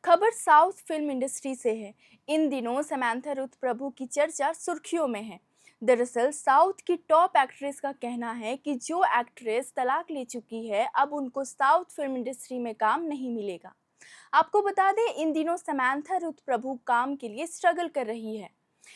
खबर south film industry से है। इन दिनों समंथा रुथ प्रभु की चर्चा सुर्खियों में है। दरअसल साउथ की टॉप एक्ट्रेस का कहना है कि जो एक्ट्रेस तलाक ले चुकी है अब उनको साउथ फिल्म इंडस्ट्री में काम नहीं मिलेगा। आपको बता दें, इन दिनों समंथा रुथ प्रभु काम के लिए स्ट्रगल कर रही है।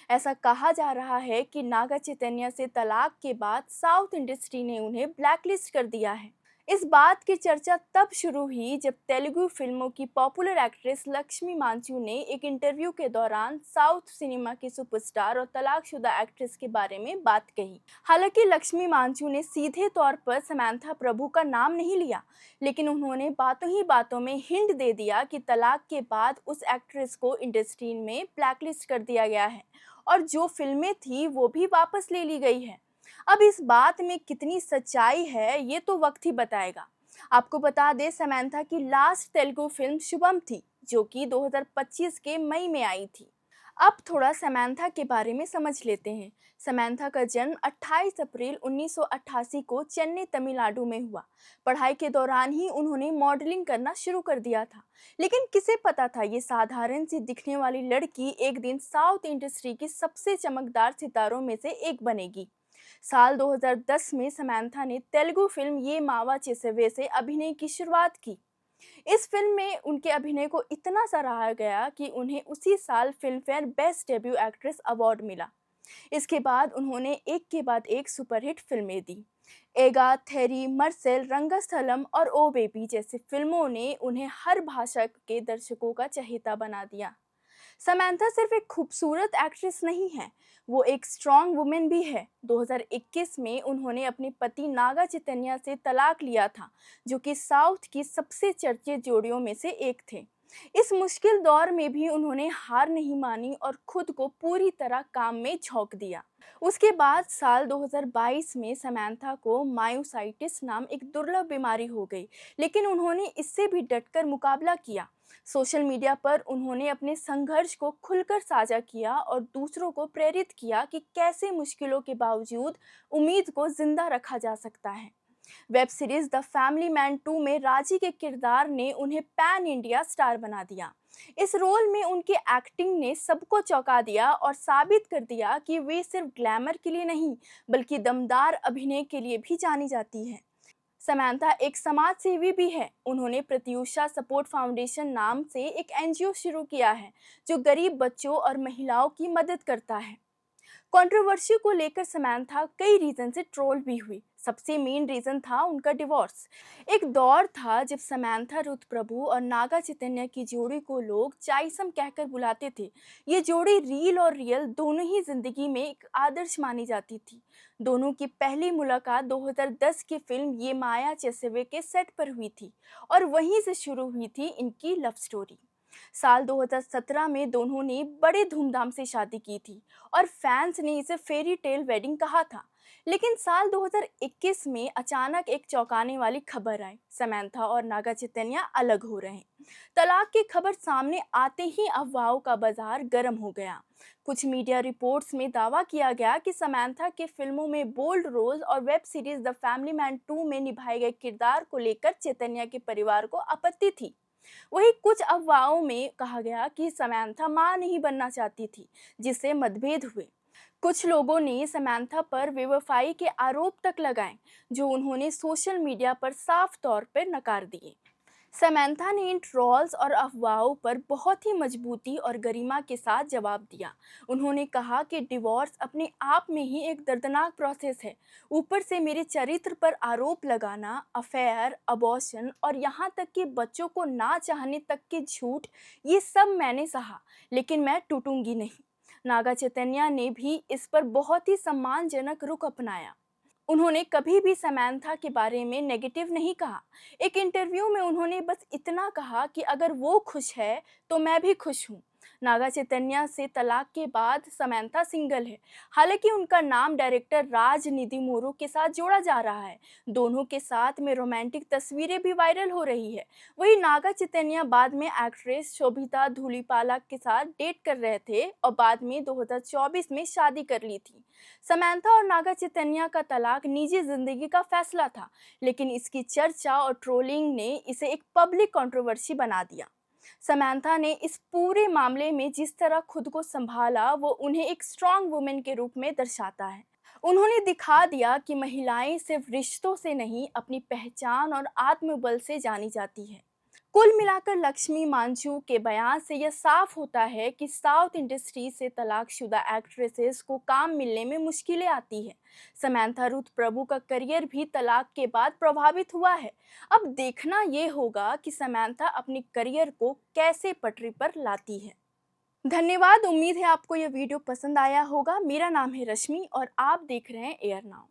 ऐसा कहा जा रहा है कि नागा चैतन्य से तलाक के बाद साउथ इंडस्ट्री ने उन्हें ब्लैकलिस्ट कर दिया है। इस बात की चर्चा तब शुरू हुई जब तेलुगु फिल्मों की पॉपुलर एक्ट्रेस लक्ष्मी मांचू ने एक इंटरव्यू के दौरान साउथ सिनेमा की सुपरस्टार और तलाकशुदा एक्ट्रेस के बारे में बात कही। हालांकि लक्ष्मी मांचू ने सीधे तौर पर समंथा प्रभु का नाम नहीं लिया, लेकिन उन्होंने बातों ही बातों में हिंट दे दिया कि तलाक के बाद उस एक्ट्रेस को इंडस्ट्री में ब्लैकलिस्ट कर दिया गया है और जो फिल्में थी वो भी वापस ले ली गई है। अब इस बात में कितनी सच्चाई है ये तो वक्त ही बताएगा। आपको बता दें, समंथा की लास्ट तेलुगु फिल्म शुभम थी, जो कि 2025 के मई में आई थी। अब थोड़ा समंथा के बारे में समझ लेते हैं। समंथा का जन्म 28 अप्रैल 1988 को चेन्नई, तमिलनाडु में हुआ। पढ़ाई के दौरान ही उन्होंने मॉडलिंग करना शुरू कर दिया था, लेकिन किसे पता था ये साधारण सी दिखने वाली लड़की एक दिन साउथ इंडस्ट्री की सबसे चमकदार सितारों में से एक बनेगी। साल 2010 में समंथा ने तेलुगु फिल्म ये मावा चेसेवे से अभिनय की शुरुआत की। इस फिल्म में उनके अभिनय को इतना सराहा गया कि उन्हें उसी साल film fair best debut actress award मिला। इसके बाद उन्होंने एक के बाद एक सुपरहिट फिल्में दी। एगा, थेरी, मर्सेल, रंगस्थलम और ओ बेबी जैसी फिल्मों ने उन्हें हर भाषा के दर्शकों का चहेता बना दिया। समंथा सिर्फ एक खूबसूरत एक्ट्रेस नहीं है, वो एक स्ट्रॉन्ग वुमेन भी है। 2021 में उन्होंने अपने पति नागा चैतन्य से तलाक लिया था, जो कि साउथ की सबसे चर्चित जोड़ियों में से एक थे। इस मुश्किल दौर में भी उन्होंने हार नहीं मानी और खुद को पूरी तरह काम में झोंक दिया। उसके बाद साल 2022 में समंथा को मायोसाइटिस नाम एक दुर्लभ बीमारी हो गई, लेकिन उन्होंने इससे भी डटकर मुकाबला किया। सोशल मीडिया पर उन्होंने अपने संघर्ष को खुलकर साझा किया और दूसरों को प्रेरित किया कि कैसे मुश्किलों के बावजूद उम्मीद को जिंदा रखा जा सकता है। Web series the family man 2 में राजी के किरदार ने उन्हें पैन इंडिया स्टार बना दिया। इस रोल में उनकी एक्टिंग ने सबको चौंका दिया और साबित कर दिया कि वे सिर्फ ग्लैमर के लिए नहीं, बल्कि दमदार अभिनय के लिए भी जानी जाती है। समंथा एक समाज सेवी भी है। उन्होंने प्रत्यूषा सपोर्ट फाउंडेशन नाम से एक एनजीओ शुरू किया है, जो गरीब बच्चों और महिलाओं की मदद करता है। कंट्रोवर्सी को लेकर समंथा कई रीजन से ट्रोल भी हुई। सबसे मेन रीजन था उनका डिवोर्स। एक दौर था जब समंथा रुथ प्रभु और नागा चैतन्य की जोड़ी को लोग चाइसम कहकर बुलाते थे। ये जोड़ी रील और रियल दोनों ही जिंदगी में एक आदर्श मानी जाती थी। दोनों की पहली मुलाकात 2010 की फिल्म ये माया चेसेवे के सेट पर हुई थी और वहीं से शुरू हुई थी इनकी लव स्टोरी। साल 2017 में दोनों ने बड़े धूमधाम से शादी की थी और फैंस ने इसे फेरी टेल वेडिंग कहा था। लेकिन साल 2021 में अचानक एक चौंकाने वाली खबर आई। समंथा और नागा चैतन्य अलग हो रहे हैं। तलाक की खबर सामने आते ही अफवाहों का बाजार गर्म हो गया। कुछ मीडिया रिपोर्ट्स में दावा किया गया कि समंथा के फिल्मों में बोल्ड रोल और web series the family man 2 में निभाए गए किरदार को लेकर चैतन्य के परिवार को आपत्ति थी। वहीं कुछ अफवाहों में कहा गया कि समंथा मां नहीं बनना चाहती थी, जिससे मतभेद हुए। कुछ लोगों ने समंथा पर बेवफाई के आरोप तक लगाए, जो उन्होंने सोशल मीडिया पर साफ तौर पर नकार दिए। समंथा ने इन ट्रोल्स और अफवाहों पर बहुत ही मजबूती और गरिमा के साथ जवाब दिया। उन्होंने कहा कि डिवोर्स अपने आप में ही एक दर्दनाक प्रोसेस है। ऊपर से मेरे चरित्र पर आरोप लगाना, अफेयर, अबॉर्शन और यहाँ तक कि बच्चों को ना चाहने तक के झूठ, ये सब मैंने सहा, लेकिन मैं टूटूंगी नहीं। नागा चैतन्य ने भी इस पर बहुत ही सम्मानजनक रुख अपनाया। उन्होंने कभी भी समंथा के बारे में नेगेटिव नहीं कहा। एक इंटरव्यू में उन्होंने बस इतना कहा कि अगर वो खुश है तो मैं भी खुश हूँ। नागा चैतन्य से तलाक के बाद समंथा सिंगल है। हालांकि उनका नाम डायरेक्टर राज निधिमुरु के साथ जोड़ा जा रहा है। दोनों के साथ में रोमांटिक तस्वीरें भी वायरल हो रही है। वहीं नागा चैतन्य बाद में एक्ट्रेस शोभिता धूलिपाला के साथ डेट कर रहे थे और बाद में 2024 में शादी कर ली थी। समंथा और नागा चैतन्य का तलाक निजी जिंदगी का फैसला था, लेकिन इसकी चर्चा और ट्रोलिंग ने इसे एक पब्लिक कंट्रोवर्सी बना दिया। समांथा ने इस पूरे मामले में जिस तरह खुद को संभाला वो उन्हें एक स्ट्रॉन्ग वुमेन के रूप में दर्शाता है। उन्होंने दिखा दिया कि महिलाएं सिर्फ रिश्तों से नहीं अपनी पहचान और आत्मबल से जानी जाती है। कुल मिलाकर लक्ष्मी मांझू के बयान से यह साफ होता है कि साउथ इंडस्ट्री से तलाकशुदा एक्ट्रेसेस को काम मिलने में मुश्किलें आती हैं। समंथा रुथ प्रभु का करियर भी तलाक के बाद प्रभावित हुआ है। अब देखना ये होगा कि समंथा अपनी करियर को कैसे पटरी पर लाती है। धन्यवाद। उम्मीद है आपको यह वीडियो पसंद आया होगा। मेरा नाम है रश्मि और आप देख रहे हैं एयर नाउ।